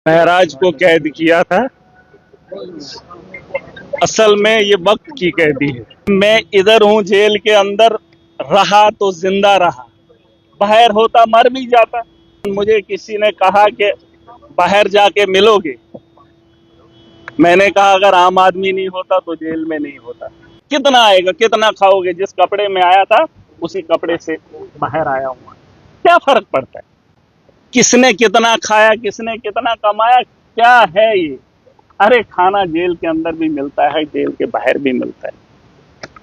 महराज को कैद किया था। असल में ये वक्त की कैदी है। मैं इधर हूं, जेल के अंदर रहा तो जिंदा रहा, बाहर होता मर भी जाता। मुझे किसी ने कहा कि बाहर जाके मिलोगे, मैंने कहा अगर आम आदमी नहीं होता तो जेल में नहीं होता। कितना आएगा, कितना खाओगे? जिस कपड़े में आया था उसी कपड़े से बाहर आया हूं, क्या फर्क पड़ता है? किसने कितना खाया, किसने कितना कमाया, क्या है ये? अरे खाना जेल के अंदर भी मिलता है, जेल के बाहर भी मिलता है।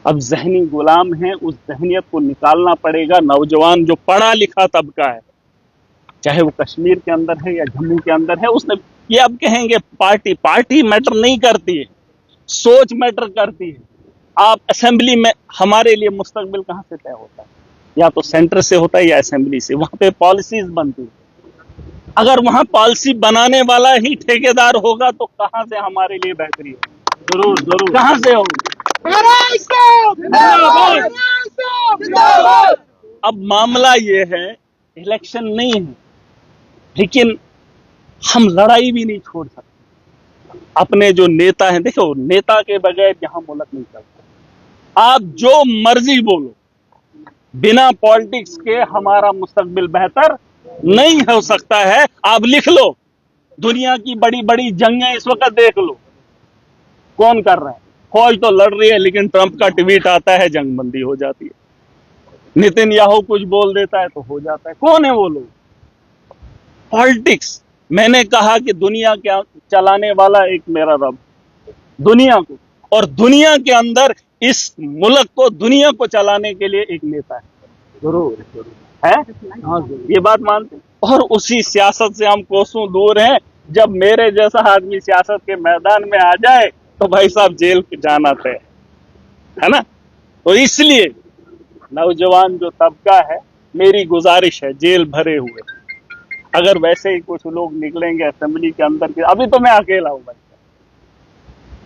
अब जहनी गुलाम है, उस जहनियत को निकालना पड़ेगा। नौजवान जो पढ़ा लिखा तबका है, चाहे वो कश्मीर के अंदर है या जम्मू के अंदर है, उसने ये अब कहेंगे पार्टी मैटर नहीं करती है, सोच मैटर करती है। आप असेंबली में, हमारे लिए मुस्तकबिल कहां से तय होता है? या तो सेंटर से होता है या असेंबली से। वहां पे पॉलिसीज बनती है। अगर वहां पॉलिसी बनाने वाला ही ठेकेदार होगा तो कहां से हमारे लिए बेहतरी है? जरूर जरूर, कहां से होगी? अब मामला ये है, इलेक्शन नहीं है, लेकिन हम लड़ाई भी नहीं छोड़ सकते। अपने जो नेता हैं, देखो नेता के बगैर यहां मुल्क नहीं चलता। आप जो मर्जी बोलो, बिना पॉलिटिक्स के हमारा मुस्तकबिल बेहतर नहीं हो सकता है। आप लिख लो, दुनिया की बड़ी बड़ी जंगें इस वक्त देख लो, कौन कर रहा है? फौज तो लड़ रही है, लेकिन ट्रंप का ट्वीट आता है, जंग बंदी हो जाती है। नितिन याहू कुछ बोल देता है तो हो जाता है। कौन है वो लोग? पॉलिटिक्स। मैंने कहा कि दुनिया के चलाने वाला एक मेरा रब, दुनिया को, और दुनिया के अंदर इस मुल्क को, दुनिया को चलाने के लिए एक नेता है। जरूर है, ये बात मानते। और उसी सियासत से हम कोसों दूर हैं। जब मेरे जैसा आदमी सियासत के मैदान में आ जाए तो भाई साहब जेल जाना तय है ना। तो इसलिए नौजवान जो तबका है, मेरी गुजारिश है, जेल भरे हुए, अगर वैसे ही कुछ लोग निकलेंगे असेंबली के अंदर के, अभी तो मैं अकेला हूं भाई,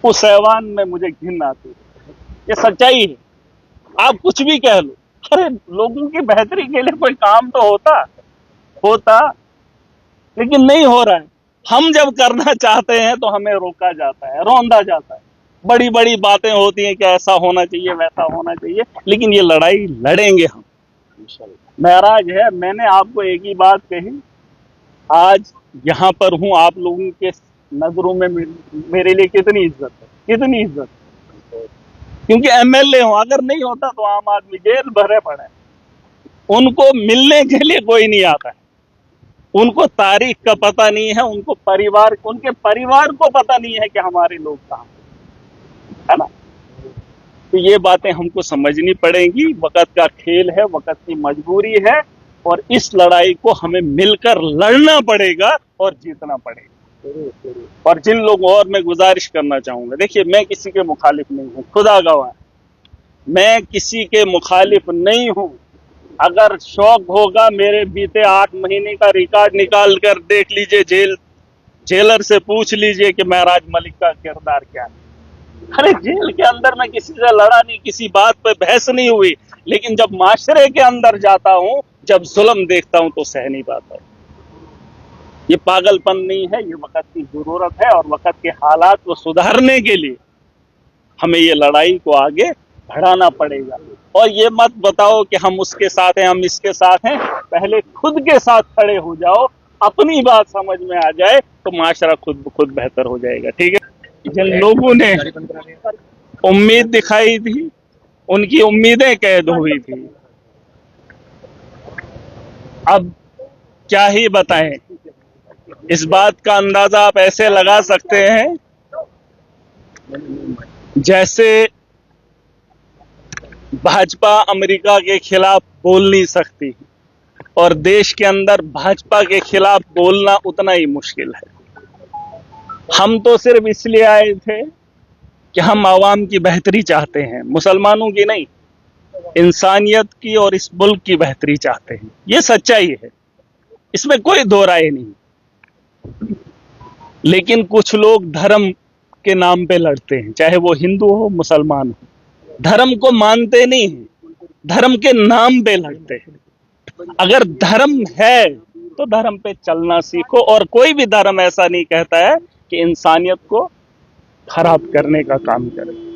उस ऐवान में मुझे घिन आती है। ये सच्चाई है, आप कुछ भी कह लो। अरे लोगों की बेहतरी के लिए कोई काम तो होता, लेकिन नहीं हो रहा है। हम जब करना चाहते हैं तो हमें रोका जाता है, रौंदा जाता है। बड़ी बड़ी बातें होती हैं कि ऐसा होना चाहिए, वैसा होना चाहिए, लेकिन ये लड़ाई लड़ेंगे हम इंशाल्लाह। महराज है, मैंने आपको एक ही बात कही, आज यहां पर हूं, आप लोगों के नजरों में मेरे लिए कितनी इज्जत है, कितनी इज्जत है। क्योंकि एमएलए हूं, अगर नहीं होता तो आम आदमी जेल भरे पड़े, उनको मिलने के लिए कोई नहीं आता है, उनको तारीख का पता नहीं है, उनको परिवार, उनके परिवार को पता नहीं है कि हमारे लोग कहां है ना। तो ये बातें हमको समझनी पड़ेंगी। वक्त का खेल है, वक्त की मजबूरी है, और इस लड़ाई को हमें मिलकर लड़ना पड़ेगा और जीतना पड़ेगा। और जिन लोगों, और मैं गुजारिश करना चाहूंगा, देखिए मैं किसी के मुखालिफ नहीं हूं, खुदा गवाह, मैं किसी के मुखालिफ नहीं हूं। अगर शौक होगा, मेरे बीते 8 महीने का रिकॉर्ड निकाल कर देख लीजिए, जेलर से पूछ लीजिए कि महराज मलिक का किरदार क्या है। अरे जेल के अंदर मैं किसी से लड़ा नहीं, किसी बात पे बहस नहीं हुई, लेकिन जब माशरे के अंदर जाता हूं, जब जुल्म देखता हूं तो सह नहीं पाता हूं। ये पागलपन नहीं है, ये वक्त की जरूरत है, और वक्त के हालात को सुधारने के लिए हमें ये लड़ाई को आगे बढ़ाना पड़ेगा। और ये मत बताओ कि हम उसके साथ हैं, हम इसके साथ हैं। पहले खुद के साथ खड़े हो जाओ, अपनी बात समझ में आ जाए तो माशरा खुद ब खुद बेहतर हो जाएगा। ठीक है। जिन लोगों ने उम्मीद दिखाई थी, उनकी उम्मीदें कैद हुई थी। अब क्या ही बताएं, इस बात का अंदाजा आप ऐसे लगा सकते हैं जैसे भाजपा अमेरिका के खिलाफ बोल नहीं सकती, और देश के अंदर भाजपा के खिलाफ बोलना उतना ही मुश्किल है। हम तो सिर्फ इसलिए आए थे कि हम आवाम की बेहतरी चाहते हैं, मुसलमानों की नहीं, इंसानियत की और इस मुल्क की बेहतरी चाहते हैं। ये सच्चाई है, इसमें कोई दो राय नहीं। लेकिन कुछ लोग धर्म के नाम पे लड़ते हैं, चाहे वो हिंदू हो, मुसलमान हो, धर्म को मानते नहीं हैं, धर्म के नाम पे लड़ते हैं। अगर धर्म है तो धर्म पे चलना सीखो। और कोई भी धर्म ऐसा नहीं कहता है कि इंसानियत को खराब करने का काम करे।